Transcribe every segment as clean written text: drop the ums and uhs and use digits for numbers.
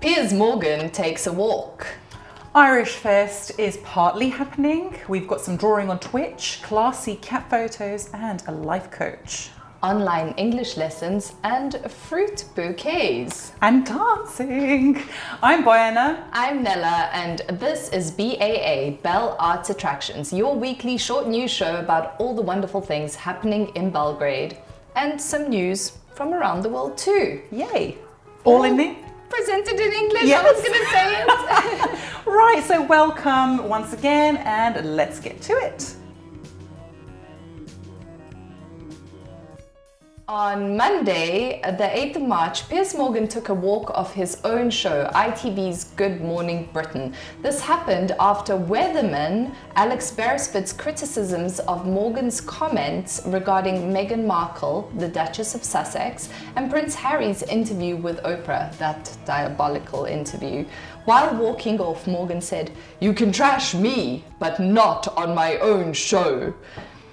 Piers Morgan takes a walk. Irish Fest is partly happening. We've got some drawing on Twitch, classy cat photos, and a life coach. Online English lessons and fruit bouquets. And dancing. I'm Boyana. I'm Nella, and this is BAA, Bell Arts Attractions, your weekly short news show about all the wonderful things happening in Belgrade. And some news from around the world too. Yay. All in there? Presented in English, Yes. I was going to say it. Right, so welcome once again, and let's get to it. On Monday, the 8th of March, Piers Morgan took a walk of his own show, ITV's Good Morning Britain. This happened after weatherman Alex Beresford's criticisms of Morgan's comments regarding Meghan Markle, the Duchess of Sussex, and Prince Harry's interview with Oprah, that diabolical interview. While walking off, Morgan said, "You can trash me, but not on my own show,"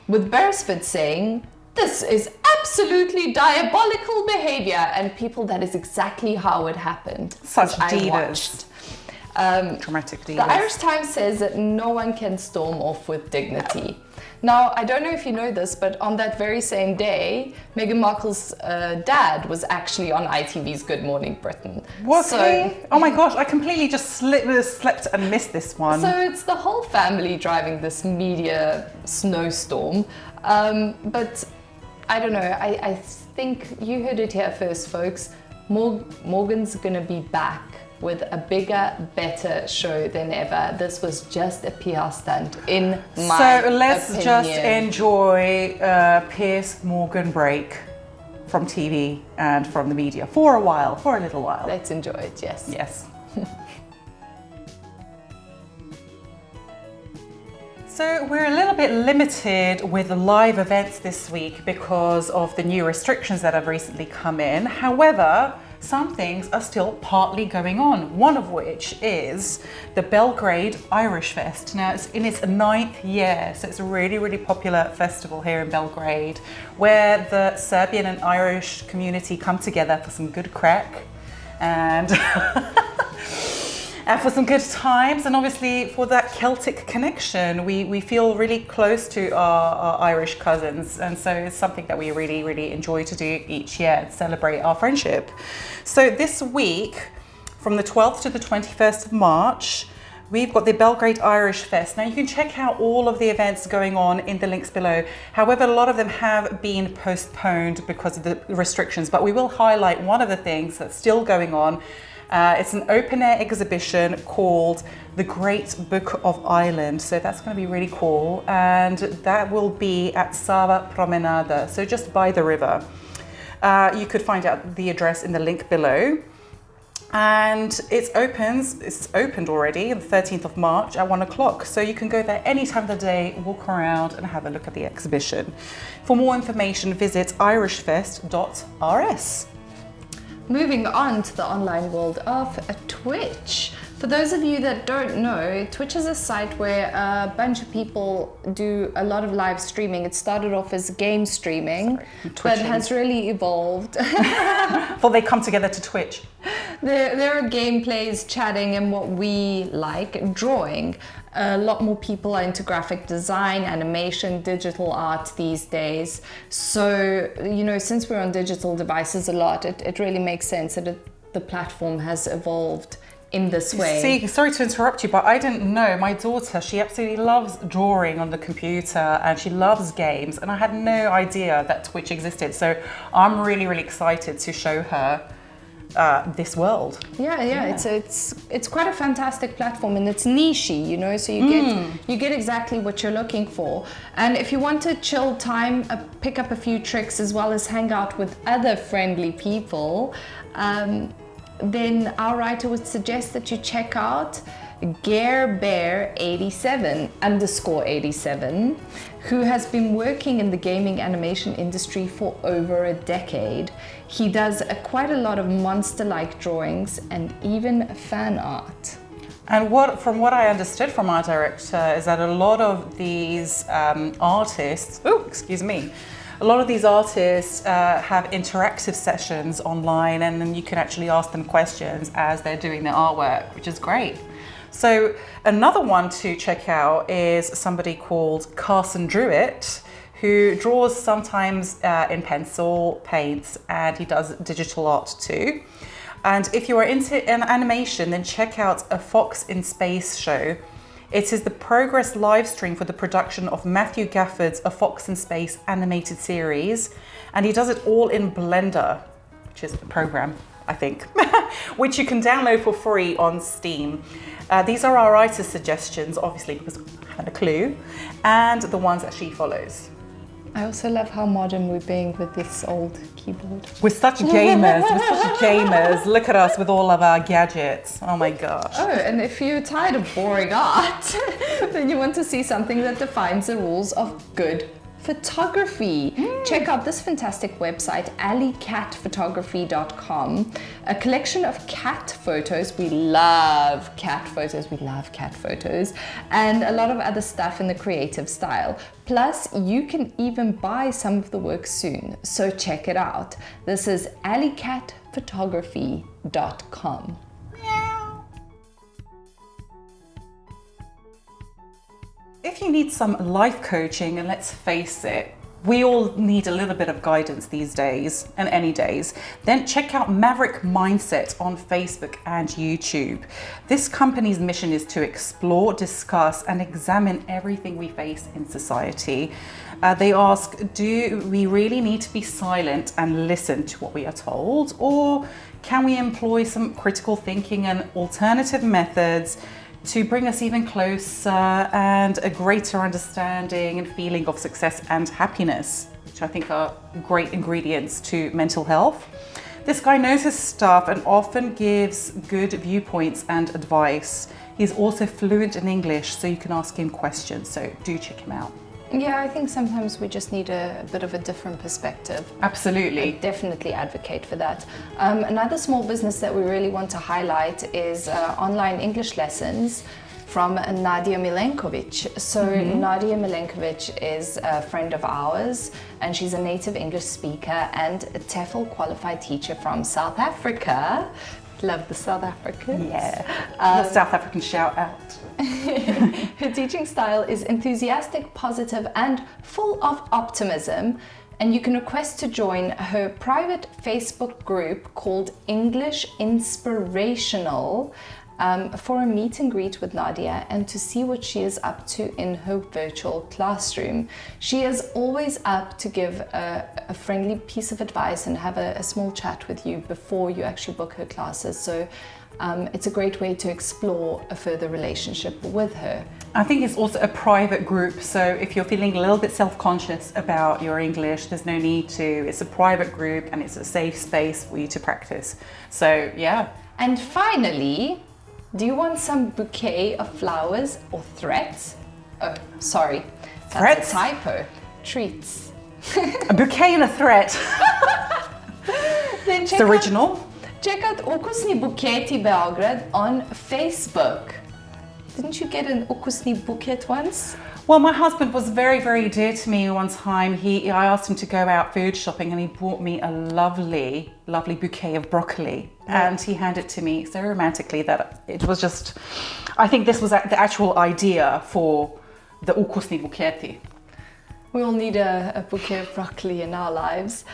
with Beresford saying, "This is absolutely diabolical behavior," and people, that is exactly how it happened. Such I divas. watched. Dramatic divas. The Irish Times says that no one can storm off with dignity. Now, I don't know if you know this, but on that very same day, Meghan Markle's dad was actually on ITV's Good Morning Britain. Was he? Oh my gosh, I completely just slept and missed this one. So it's the whole family driving this media snowstorm. But I don't know, I think you heard it here first, folks. Morgan's gonna be back with a bigger, better show than ever. This was just a PR stunt, in my So let's opinion. just enjoy Piers Morgan break from TV and from the media for a while, for a little while. Let's enjoy it, yes. Yes. So we're a little bit limited with live events this week because of the new restrictions that have recently come in. However, some things are still partly going on, one of which is the Belgrade Irish Fest. Now, it's in its 9th year, so it's a really, really popular festival here in Belgrade where the Serbian and Irish community come together for some good crack and and for some good times, and obviously for that Celtic connection. We feel really close to our Irish cousins, and so it's something that we really, really enjoy to do each year and celebrate our friendship. So this week, from the 12th to the 21st of March, we've got the Belgrade Irish Fest. Now you can check out all of the events going on in the links below. However, a lot of them have been postponed because of the restrictions, but we will highlight one of the things that's still going on. It's an open-air exhibition called The Great Book of Ireland. So that's going to be really cool. And that will be at Sava Promenada, so just by the river. You could find out the address in the link below. And it's opened already on the 13th of March at 1 o'clock. So you can go there any time of the day, walk around and have a look at the exhibition. For more information, visit irishfest.rs. Moving on to the online world of Twitch. For those of you that don't know, Twitch is a site where a bunch of people do a lot of live streaming. It started off as game streaming, but has really evolved. Well, they come together to Twitch. There are gameplays, chatting, and what we like, drawing. A lot more people are into graphic design, animation, digital art these days. So, you know, since we're on digital devices a lot, it really makes sense that the platform has evolved in this way. See, sorry to interrupt you, but I didn't know. My daughter, she absolutely loves drawing on the computer and she loves games, and I had no idea that Twitch existed. So I'm really, really excited to show her this world. Yeah. It's quite a fantastic platform, and it's nichey, you know, so you get exactly what you're looking for. And if you want to chill time, pick up a few tricks as well as hang out with other friendly people, then our writer would suggest that you check out GareBear87_87, who has been working in the gaming animation industry for over a decade. He does quite a lot of monster-like drawings and even fan art. And from what I understood from our director is that a lot of these artists, a lot of these artists have interactive sessions online, and then you can actually ask them questions as they're doing their artwork, which is great. So another one to check out is somebody called Carson Druitt, who draws sometimes in pencil, paints, and he does digital art too. And if you are into animation, then check out A Fox in Space show. It is the progress live stream for the production of Matthew Gafford's A Fox in Space animated series. And he does it all in Blender, which is a program, I think, which you can download for free on Steam. These are our writer's suggestions, obviously, because I haven't a clue, and the ones that she follows. I also love how modern we're being with this old keyboard. We're such gamers, Look at us with all of our gadgets. Oh my gosh. Oh, and if you're tired of boring art, then you want to see something that defines the rules of good photography. Check out this fantastic website, alleycatphotography.com. A collection of cat photos. We love cat photos. And a lot of other stuff in the creative style. Plus, you can even buy some of the work soon. So check it out. This is alleycatphotography.com. If you need some life coaching, and let's face it, we all need a little bit of guidance these days and any days, then check out Maverick Mindset on Facebook and YouTube. This company's mission is to explore, discuss, and examine everything we face in society. They ask, do we really need to be silent and listen to what we are told? Or can we employ some critical thinking and alternative methods to bring us even closer and a greater understanding and feeling of success and happiness, which I think are great ingredients to mental health. This guy knows his stuff and often gives good viewpoints and advice. He's also fluent in English, so you can ask him questions, so do check him out. Yeah, I think sometimes we just need a bit of a different perspective. Absolutely. I definitely advocate for that. Another small business that we really want to highlight is online English lessons from Nadia Milenkovic. So Nadia Milenkovic is a friend of ours, and she's a native English speaker and a TEFL qualified teacher from South Africa. Love the South Africans. Yeah, the South African shout out. Her teaching style is enthusiastic, positive, and full of optimism. And you can request to join her private Facebook group called English Inspirational for a meet and greet with Nadia and to see what she is up to in her virtual classroom. She is always up to give a friendly piece of advice and have a small chat with you before you actually book her classes. So it's a great way to explore a further relationship with her. I think it's also a private group, so if you're feeling a little bit self-conscious about your English, there's no need to. It's a private group and it's a safe space for you to practice. So yeah. And finally, do you want some bouquet of flowers or threats? Oh, sorry. That's Threats? a typo. Treats. A bouquet and a threat. Then It's original. Check out Ukusni Buketi Belgrade on Facebook. Didn't you get an Ukusni bouquet once? Well, my husband was very, very dear to me one time. I asked him to go out food shopping and he bought me a lovely, lovely bouquet of broccoli. And he handed it to me so romantically that it was just, I think this was the actual idea for the Ukusni Buketi. We all need a bouquet of broccoli in our lives.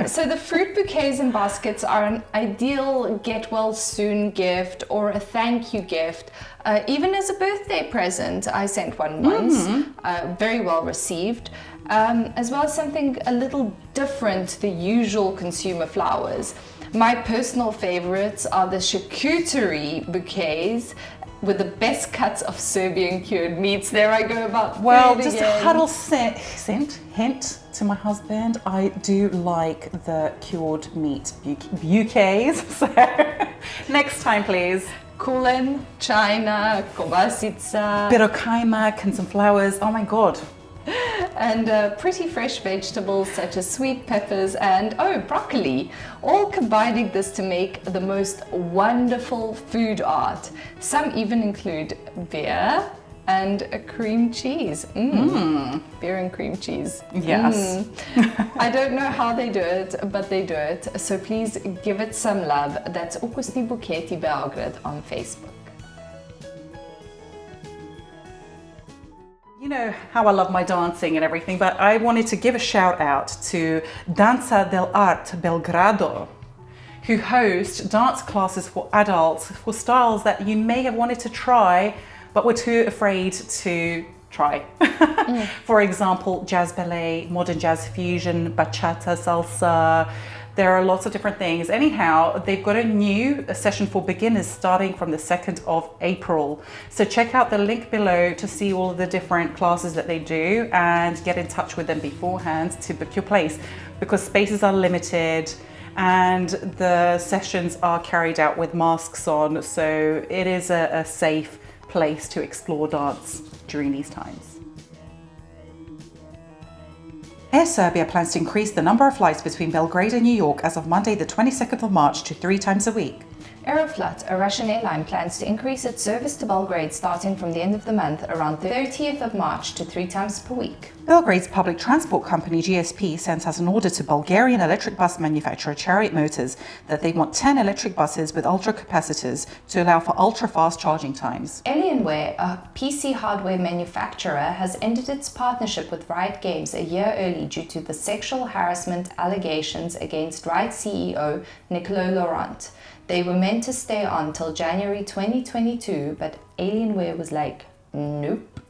So the fruit bouquets and baskets are an ideal get-well-soon gift or a thank you gift. Even as a birthday present, I sent one once, very well received, as well as something a little different to the usual consumer flowers. My personal favorites are the charcuterie bouquets with the best cuts of Serbian cured meats. There I go about food just again. a huddle hint to my husband. I do like the cured meat bouquets. So next time, please. Kulen, china, kobasica, Bit of kaimak and some flowers. Oh my God. and pretty fresh vegetables such as sweet peppers and broccoli, all combining this to make the most wonderful food art. Some even include beer and a cream cheese. Beer and cream cheese. Yes. I don't know how they do it, but they do it. So please give it some love. That's Ukusni Bouquets Belgrade on Facebook. You know how I love my dancing and everything, but I wanted to give a shout out to Danza dell'Arte Belgrado, who host dance classes for adults for styles that you may have wanted to try, but were too afraid to try. For example, jazz ballet, modern jazz fusion, bachata, salsa. There are lots of different things. Anyhow, they've got a new session for beginners starting from the 2nd of April. So check out the link below to see all of the different classes that they do and get in touch with them beforehand to book your place, because spaces are limited and the sessions are carried out with masks on. So it is a safe place to explore dance during these times. Air Serbia plans to increase the number of flights between Belgrade and New York as of Monday the 22nd of March to 3 times a week. Aeroflot, a Russian airline, plans to increase its service to Belgrade starting from the end of the month around the 30th of March to 3 times per week. Belgrade's public transport company GSP sent out an order to Bulgarian electric bus manufacturer Chariot Motors that they want 10 electric buses with ultra capacitors to allow for ultra-fast charging times. Alienware, a PC hardware manufacturer, has ended its partnership with Riot Games a year early due to the sexual harassment allegations against Riot CEO Nicolas Laurent. They were meant to stay on till January 2022, but Alienware was like, nope.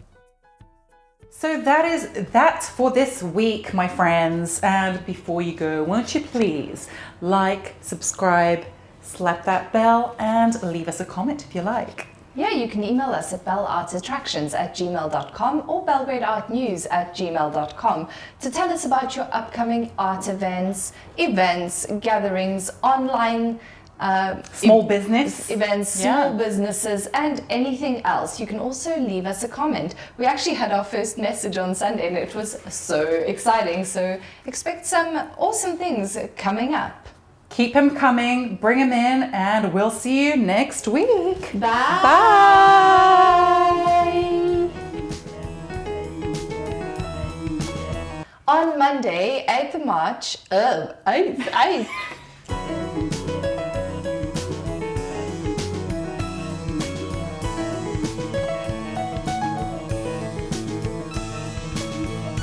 So that is that for this week, my friends. And before you go, won't you please like, subscribe, slap that bell, and leave us a comment if you like. Yeah, you can email us at bellartsattractions@gmail.com or belgradeartnews@gmail.com to tell us about your upcoming art events, gatherings, online small business events, small businesses, and anything else. You can also leave us a comment. We actually had our first message on Sunday and it was so exciting. So expect some awesome things coming up. Keep them coming, bring them in, and we'll see you next week. Bye. Bye. On Monday, 8th of March, 8th.